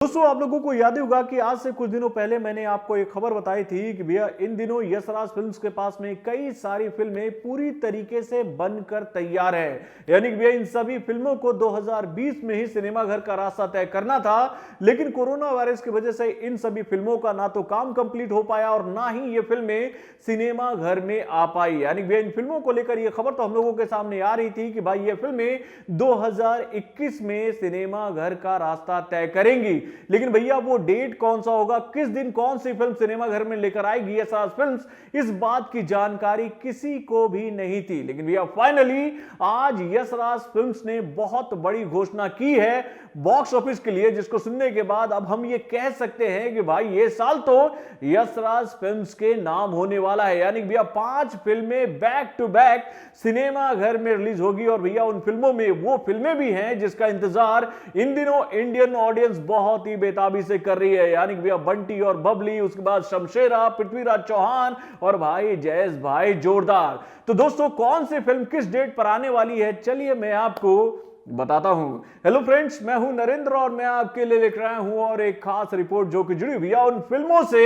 दोस्तों आप लोगों को याद ही होगा कि आज से कुछ दिनों पहले मैंने आपको एक खबर बताई थी कि भैया इन दिनों यशराज फिल्म्स के पास में कई सारी फिल्में पूरी तरीके से बनकर तैयार है। यानी कि भैया इन सभी फिल्मों को 2020 में ही सिनेमाघर का रास्ता तय करना था, लेकिन कोरोना वायरस की वजह से इन सभी फिल्मों का ना तो काम कंप्लीट हो पाया और ना ही ये फिल्में सिनेमाघर में आ पाई। यानी भैया इन फिल्मों को लेकर ये खबर तो हम लोगों के सामने आ रही थी कि भाई ये फिल्में 2021 में सिनेमाघर का रास्ता तय करेंगी, लेकिन भैया वो डेट कौन सा होगा, किस दिन कौन सी फिल्म सिनेमाघर में लेकर आएगी यशराज फिल्म्स, इस बात की जानकारी किसी को भी नहीं थी। लेकिन भैया फाइनली आज यशराज फिल्म्स ने बहुत बड़ी घोषणा की है बॉक्स ऑफिस के लिए, जिसको सुनने के बाद अब हम ये कह सकते हैं कि भाई ये साल तो यशराज फिल्म्स के नाम होने वाला है। यानी भैया 5 फिल्में बैक टू बैक सिनेमाघर में रिलीज होगी और भैया उन फिल्मों में वो फिल्में भी हैं जिसका इंतजार इन दिनों इंडियन ऑडियंस बहुत ही बेताबी से कर रही है। यानी कि भैया बंटी और बबली, उसके बाद शमशेरा, पृथ्वीराज चौहान और भाई जयेश भाई जोरदार। तो दोस्तों कौन सी फिल्म किस डेट पर आने वाली है, चलिए मैं आपको बताता हूं। हेलो फ्रेंड्स, मैं हूं नरेंद्र और मैं आपके लिए लेकर आया हूं और एक खास रिपोर्ट जो कि जुड़ी हुई है उन फिल्मों से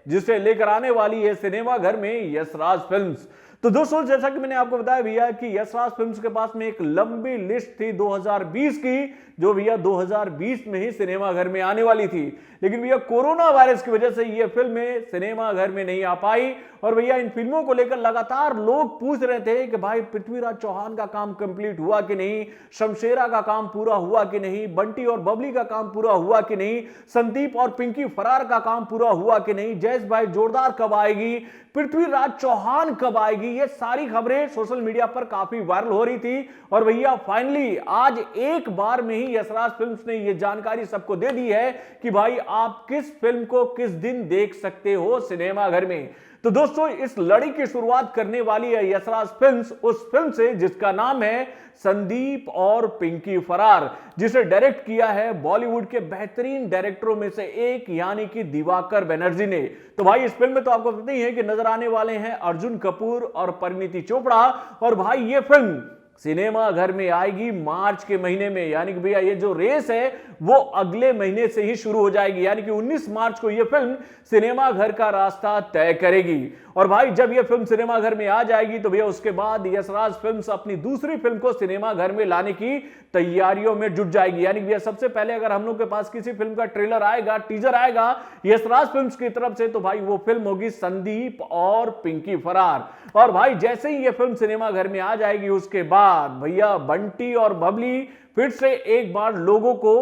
जिसे लेकर आने वाली है सिनेमाघर में यशराज फिल्म्स। तो दोस्तों जैसा कि मैंने आपको बताया भैया कि यशराज फिल्म्स के पास में एक लंबी लिस्ट थी 2020 की, जो भैया 2020 में ही सिनेमाघर में आने वाली थी, लेकिन भैया कोरोना वायरस की वजह से ये फिल्में सिनेमाघर में नहीं आ पाई। और भैया इन फिल्मों को लेकर लगातार लोग पूछ रहे थे कि भाई पृथ्वीराज चौहान का काम कंप्लीट हुआ कि नहीं, शमशेरा का काम पूरा हुआ कि नहीं, बंटी और बबली का काम पूरा हुआ कि नहीं, संदीप और पिंकी फरार का काम पूरा हुआ कि नहीं, जयेश भाई जोरदार कब आएगी, पृथ्वीराज चौहान कब आएगी। ये सारी खबरें सोशल मीडिया पर काफी वायरल हो रही थी और भैया फाइनली आज एक बार में ही यशराज फिल्म्स ने ये जानकारी सबको दे दी है कि भाई आप किस फिल्म को किस दिन देख सकते हो सिनेमाघर में। तो दोस्तों इस लड़ी की शुरुआत करने वाली है यशराज फिल्म्स उस फिल्म से जिसका नाम है संदीप और पिंकी फरार, जिसे डायरेक्ट किया है बॉलीवुड के बेहतरीन डायरेक्टरों में से एक यानी कि दिवाकर बनर्जी ने। तो भाई इस फिल्म में तो आपको पता ही है कि नजर आने वाले हैं अर्जुन कपूर और परिणीति चोपड़ा। और भाई ये फिल्म सिनेमा घर में आएगी मार्च के महीने में। यानी कि भैया ये जो रेस है वो अगले महीने से ही शुरू हो जाएगी, यानी कि 19 मार्च को ये फिल्म सिनेमा घर का रास्ता तय करेगी। और भाई जब ये फिल्म सिनेमा घर में आ जाएगी तो भैया उसके बाद यशराज फिल्म्स अपनी दूसरी फिल्म को सिनेमा घर में लाने की तैयारियों में जुट जाएगी। यानी कि भैया सबसे पहले अगर हम लोग के पास किसी फिल्म का ट्रेलर आएगा, टीजर आएगा यशराज फिल्म्स की तरफ से, तो भाई वो फिल्म होगी संदीप और पिंकी फरार। और भाई जैसे ही ये फिल्म सिनेमा घर में आ जाएगी उसके बाद भैया बंटी और बबली फिर से एक बार लोगों को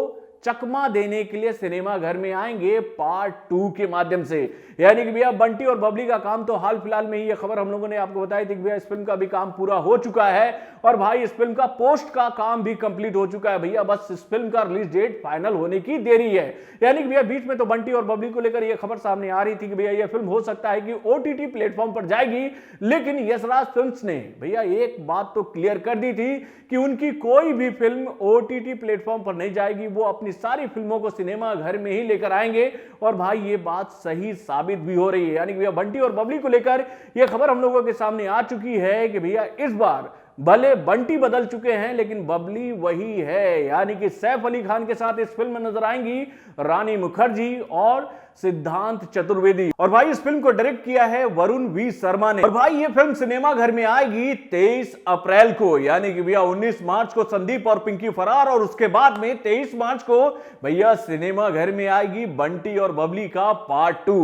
चकमा देने के लिए सिनेमा घर में आएंगे पार्ट 2 के माध्यम से। यानी कि भैया बंटी और बबली का काम तो हाल फिलहाल में ही ये खबर हम लोगों ने आपको बताई थी कि भैया इस फिल्म का भी काम पूरा हो चुका है और भाई इस फिल्म का पोस्ट का काम भी कंप्लीट हो चुका है। भैया बस इस फिल्म का रिलीज डेट फाइनल होने की देरी है। यानी कि भैया बीच में तो बंटी और बबली को लेकर यह खबर सामने आ रही थी कि भैया यह फिल्म हो सकता है कि OTT प्लेटफॉर्म पर जाएगी, लेकिन यशराज फिल्म्स ने भैया एक बात तो क्लियर कर दी थी कि उनकी कोई भी फिल्म OTT प्लेटफॉर्म पर नहीं जाएगी, वो अपनी सारी फिल्मों को सिनेमा घर में ही लेकर आएंगे। और भाई ये बात सही साबित भी हो रही है। यानी कि भैया बंटी और बबली को लेकर यह खबर हम लोगों के सामने आ चुकी है कि भैया इस बार भले बंटी बदल चुके हैं लेकिन बबली वही है। यानी कि सैफ अली खान के साथ इस फिल्म में नजर आएंगी रानी मुखर्जी और सिद्धांत चतुर्वेदी। और भाई इस फिल्म को डायरेक्ट किया है वरुण वी शर्मा ने। और भाई ये फिल्म सिनेमा घर में आएगी 23 अप्रैल को। यानी कि भैया 19 मार्च को संदीप और पिंकी फरार और उसके बाद में 23 मार्च को भैया सिनेमा घर में आएगी बंटी और बबली का पार्ट 2।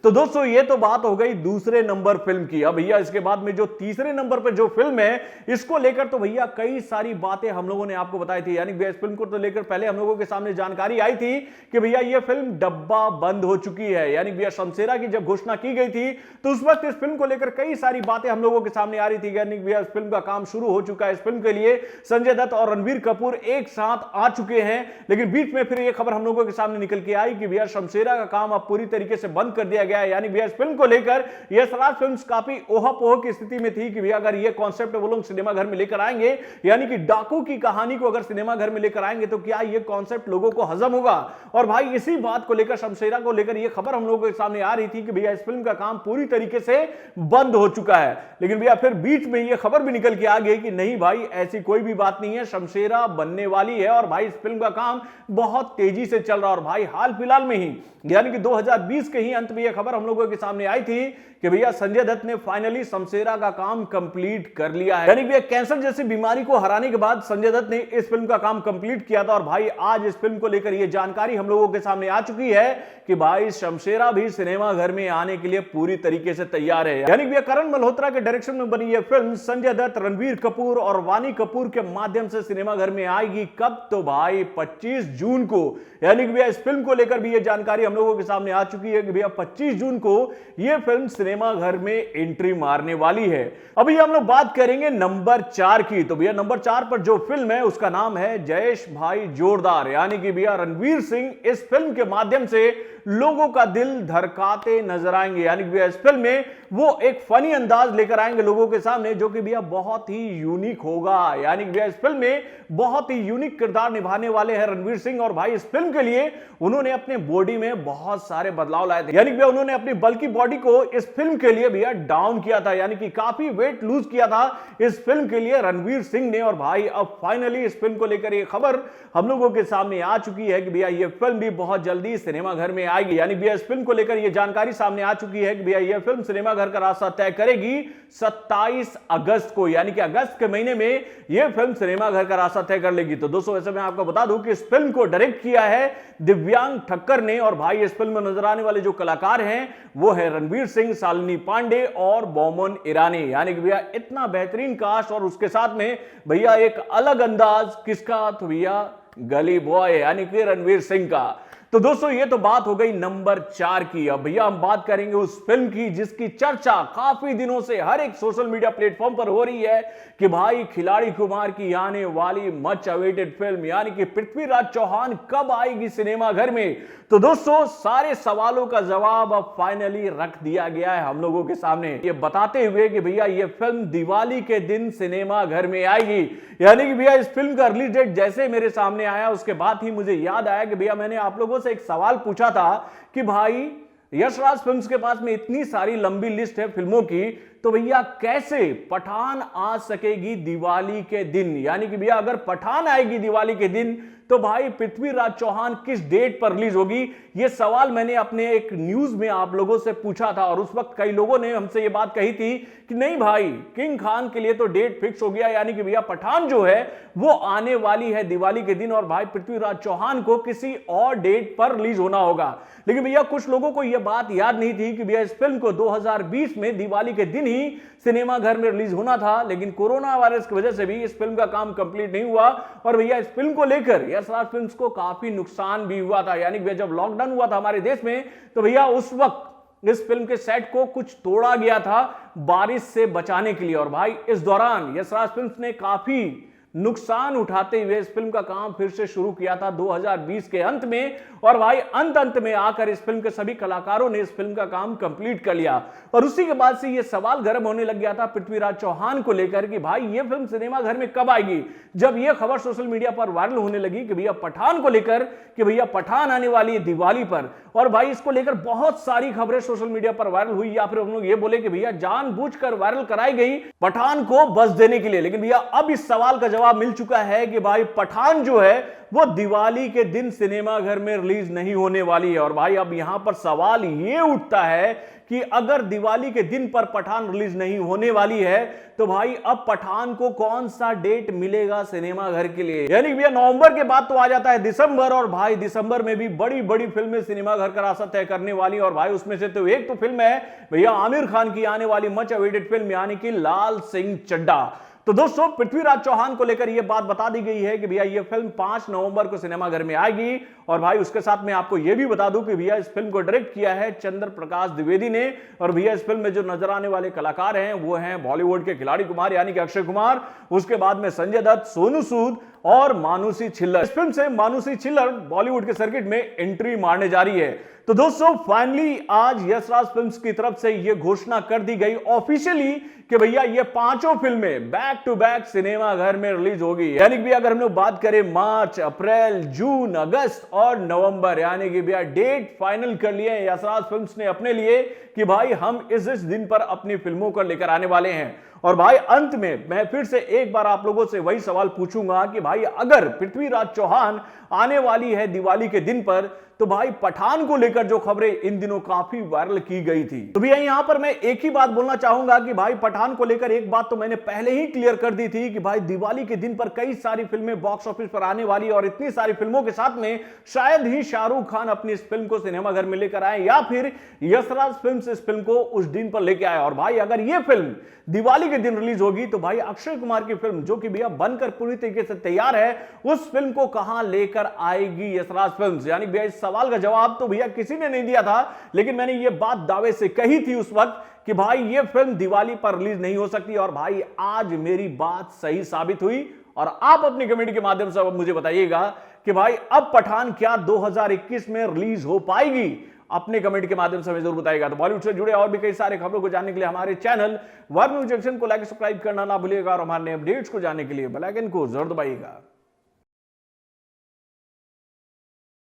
तो दोस्तों ये तो बात हो गई दूसरे नंबर फिल्म की। अब भैया इसके बाद में जो तीसरे नंबर पर जो फिल्म है इसको लेकर तो भैया कई सारी बातें हम लोगों ने आपको बताई थी। यानी भैया इस फिल्म को तो लेकर पहले हम लोगों के सामने जानकारी आई थी कि भैया ये फिल्म डब्बा बंद हो चुकी है। यानी भैया शमशेरा की जब घोषणा की गई थी तो उस वक्त इस फिल्म को लेकर कई सारी बातें हम लोगों के सामने आ रही थी। यानी भैया इस फिल्म का काम शुरू हो चुका है, इस फिल्म के लिए संजय दत्त और रणबीर कपूर एक साथ आ चुके हैं। लेकिन बीच में फिर यह खबर हम लोगों के सामने निकल के आई कि भैया शमशेरा का काम अब पूरी तरीके से बंद कर दिया गया है। यानी भैया इस फिल्म को लेकर यशराज फिल्म्स काफी ओहापोह की स्थिति में थी कि भैया अगर ये कॉन्सेप्ट वो लोग सिनेमा घर में लेकर आएंगे, यानी कि डाकू की कहानी को अगर सिनेमा घर में लेकर आएंगे तो क्या ये कॉन्सेप्ट लोगों को हजम होगा। और भाई इसी बात को लेकर शमशेरा को लेकर लेकर यह खबर हम लोगों के सामने आ रही थी कि भैया इस फिल्म का काम पूरी तरीके से बंद हो चुका है, लेकिन भैया फिर बीच में यह खबर भी निकल के आ गई कि नहीं भाई ऐसी कोई भी बात नहीं है, शमशेरा बनने वाली है और भाई इस फिल्म का काम बहुत तेजी से चल रहा है। और भाई हाल फिलहाल में ही यानी कि 2020 के ही अंत में यह खबर हम लोगों के सामने आई थी कि भैया संजय दत्त ने फाइनली शमशेरा का काम कंप्लीट कर लिया है। यानी कि कैंसर जैसी बीमारी को हराने के बाद संजय दत्त ने इस फिल्म का काम कंप्लीट किया था और भाई आज इस फिल्म को लेकर यह जानकारी हम लोगों के सामने आ चुकी है कि भाई शमशेरा भी सिनेमा घर में आने के लिए पूरी तरीके से तैयार है। यानी कि करण मल्होत्रा के डायरेक्शन में बनी यह फिल्म संजय दत्त, रणबीर कपूर और वानी कपूर के माध्यम से सिनेमा घर में आएगी। कब? तो भाई 25 जून को। यानी कि भैया इस फिल्म को लेकर भी यह जानकारी हम लोगों के सामने आ चुकी है कि भैया 25 जून को यह फिल्म सिनेमा घर में एंट्री मारने वाली है। अभी हम लोग बात करेंगे नंबर 4 की। तो भैया नंबर 4 पर जो फिल्म है उसका नाम है जयेश भाई जोरदार। यानी कि भैया रणवीर सिंह इस फिल्म के माध्यम से लोगों का दिल धड़काते नजर आएंगे। यानी कि भैया इस फिल्म में वो एक फनी अंदाज लेकर आएंगे लोगों के सामने जो कि भैया बहुत ही यूनिक होगा। यानी कि भैया इस फिल्म में बहुत ही यूनिक किरदार निभाने वाले हैं रणवीर सिंह और भाई इस फिल्म के लिए उन्होंने अपने बॉडी में बहुत सारे बदलाव लाए थे। यानी कि भैया उन्होंने अपनी बल्कि बॉडी को इस फिल्म के लिए भैया डाउन किया था, यानी कि काफी वेट लूज किया था इस फिल्म के लिए रणवीर सिंह ने। और भाई अब फाइनली इस फिल्म को लेकर यह खबर हम लोगों के सामने आ चुकी है कि भैया यह फिल्म भी बहुत जल्दी सिनेमा घर में आएगी। यानी भैया इस फिल्म को लेकर यह जानकारी सामने आ चुकी है कि भैया यह फिल्म सिनेमा घर का रास्ता तय करेगी 27 अगस्त को। यानी कि अगस्त के महीने में यह फिल्म सिनेमा घर का रास्ता तय कर लेगी। तो दोस्तों वैसे मैं आपको बता दूं कि इस फिल्म को डायरेक्ट किया है दिव्यांग ठक्कर ने और भाई इस फिल्म में नजर आने वाले जो कलाकार हैं वो है रणवीर सिंह, शालिनी पांडे और बोमन ईरानी। यानी कि भैया इतना बेहतरीन कास्ट और उसके साथ में भैया एक अलग अंदाज किसका? तो भैया गली बॉय यानी कि रणवीर सिंह का। तो दोस्तों ये तो बात हो गई नंबर 4 की। अब भैया हम बात करेंगे उस फिल्म की जिसकी चर्चा काफी दिनों से हर एक सोशल मीडिया प्लेटफॉर्म पर हो रही है कि भाई खिलाड़ी कुमार की आने वाली मच अवेटेड फिल्म यानी कि पृथ्वीराज चौहान कब आएगी सिनेमा घर में। तो दोस्तों सारे सवालों का जवाब अब फाइनली रख दिया गया है हम लोगों के सामने, ये बताते हुए कि भैया ये फिल्म दिवाली के दिन सिनेमा घर में आएगी। यानी कि भैया इस फिल्म का रिलीज डेट जैसे मेरे सामने आया उसके बाद ही मुझे याद आया कि भैया मैंने आप लोगों से एक सवाल पूछा था कि भाई यशराज फिल्म्स के पास में इतनी सारी लंबी लिस्ट है फिल्मों की, तो भैया कैसे पठान आ सकेगी दिवाली के दिन। यानी कि भैया अगर पठान आएगी दिवाली के दिन तो भाई पृथ्वीराज चौहान किस डेट पर रिलीज होगी। यह सवाल मैंने अपने एक न्यूज में आप लोगों से पूछा था और उस वक्त कई लोगों ने हमसे यह बात कही थी कि नहीं भाई किंग खान के लिए तो डेट फिक्स हो गया, यानी कि भैया पठान जो है वो आने वाली है दिवाली के दिन और भाई पृथ्वीराज चौहान को किसी और डेट पर रिलीज होना होगा। लेकिन भैया कुछ लोगों को यह बात याद नहीं थी कि भैया इस फिल्म को 2020 में दिवाली के दिन ही सिनेमा घर में रिलीज होना था, लेकिन कोरोना वायरस की वजह से भी इस फिल्म का काम कंप्लीट नहीं हुआ और भैया इस फिल्म को लेकर यशराज फिल्म्स को काफी नुकसान भी हुआ था। यानी भैया जब लॉकडाउन हुआ था हमारे देश में तो भैया उस वक्त इस फिल्म के सेट को कुछ तोड़ा गया था बारिश से बचाने के लिए और भाई इस दौरान यशराज फिल्म्स ने काफी नुकसान उठाते हुए इस फिल्म का काम फिर से शुरू किया था 2020 के अंत में और भाई अंत में आकर इस फिल्म के सभी कलाकारों ने इस फिल्म का काम कंप्लीट कर लिया। और उसी के बाद से यह सवाल गर्म होने लग गया था पृथ्वीराज चौहान को लेकर कि भाई यह फिल्म सिनेमा घर में कब आएगी। जब यह खबर सोशल मीडिया पर वायरल होने लगी कि भैया पठान को लेकर कि भैया पठान आने वाली है दिवाली पर, और भाई इसको लेकर बहुत सारी खबरें सोशल मीडिया पर वायरल हुई या फिर हम लोग ये बोले कि भैया जानबूझकर वायरल कराई गई पठान को बस देने के लिए। लेकिन भैया अब इस सवाल का जवाब मिल चुका है कि भाई पठान जो है वो दिवाली के दिन सिनेमा घर में रिलीज नहीं होने वाली है। और भाई अब यहां पर सवाल ये उठता है कि अगर दिवाली के दिन पर पठान रिलीज नहीं होने वाली है तो भाई अब पठान को कौन सा डेट मिलेगा सिनेमा घर के लिए। यानी भैया नवंबर के बाद तो आ जाता है दिसंबर और भाई दिसंबर में भी बड़ी बड़ी फिल्में सिनेमा घर का रास्ता तय करने वाली और भाई उसमें से तो एक तो फिल्म है भैया आमिर खान की आने वाली मच अवेटेड फिल्म यानी कि लाल सिंह चड्ढा। तो दोस्तों पृथ्वीराज चौहान को लेकर यह बात बता दी गई है कि भैया यह फिल्म 5 नवंबर को सिनेमा घर में आएगी और भाई उसके साथ में आपको यह भी बता दूं कि भैया इस फिल्म को डायरेक्ट किया है चंद्र प्रकाश द्विवेदी ने और भैया इस फिल्म में जो नजर आने वाले कलाकार हैं वो हैं बॉलीवुड के खिलाड़ी कुमार यानी कि अक्षय कुमार, उसके बाद में संजय दत्त, सोनू सूद और मानुषी छिल्लर। इस फिल्म से मानुषी छिल्लर बॉलीवुड के सर्किट में एंट्री मारने जा रही है। तो दोस्तों फाइनली आज यश राज फिल्म्स की तरफ से यह घोषणा कर दी गई ऑफिशियली कि भैया ये पांचों फिल्में बैक टू बैक सिनेमा घर में रिलीज होगी। यानी कि अगर हम लोग बात करें मार्च, अप्रैल, जून, अगस्त और नवंबर, यानी कि भैया डेट फाइनल कर लिए यश राज फिल्म्स ने अपने लिए कि भाई हम इस दिन पर अपनी फिल्मों को लेकर आने वाले हैं। और भाई अंत में मैं फिर से एक बार आप लोगों से वही सवाल पूछूंगा कि भाई अगर पृथ्वीराज चौहान आने वाली है दिवाली के दिन पर, तो भाई पठान को लेकर जो खबरें इन दिनों काफी वायरल की गई थी, तो भैया यहां पर मैं एक ही बात बोलना चाहूंगा कि भाई पठान को लेकर एक बात तो मैंने पहले ही क्लियर कर दी थी कि भाई दिवाली के दिन पर कई सारी फिल्में बॉक्स ऑफिस पर आने वाली, और इतनी सारी फिल्मों के साथ में शायद ही शाहरुख खान अपनी इस फिल्म को सिनेमा घर में लेकर आए या फिर यश राज फिल्म्स इस फिल्म को उस दिन पर लेकर आए। और भाई अगर यह फिल्म दिवाली के दिन रिलीज होगी तो भाई अक्षय कुमार की फिल्म जो कि भैया बनकर पूरी तरीके से तैयार है, उस फिल्म को कहां लेकर आएगी यश राज फिल्म्स। यानी भैया इस सवाल का जवाब तो भैया किसी ने नहीं दिया था, लेकिन मैंने ये बात दावे से कही थी उस वक्त कि भाई ये फिल्म दिवाली पर रिलीज नहीं हो सकती। और भाई आज मेरी बात सही साबित हुई। और आप अपनी कमेंट के माध्यम से मुझे बताइएगा कि भाई अब पठान क्या 2021 में रिलीज हो पाएगी। अपने कमेंट के माध्यम से हमें जरूर बताइएगा। तो बॉलीवुड से जुड़े और भी कई सारे खबरों को जानने के लिए हमारे चैनल वर न्यूज जंक्शन को लाइक सब्सक्राइब करना ना भूलिएगा, और हमारे अपडेट्स को जानने के लिए बेल आइकन को जरूर दबाइएगा।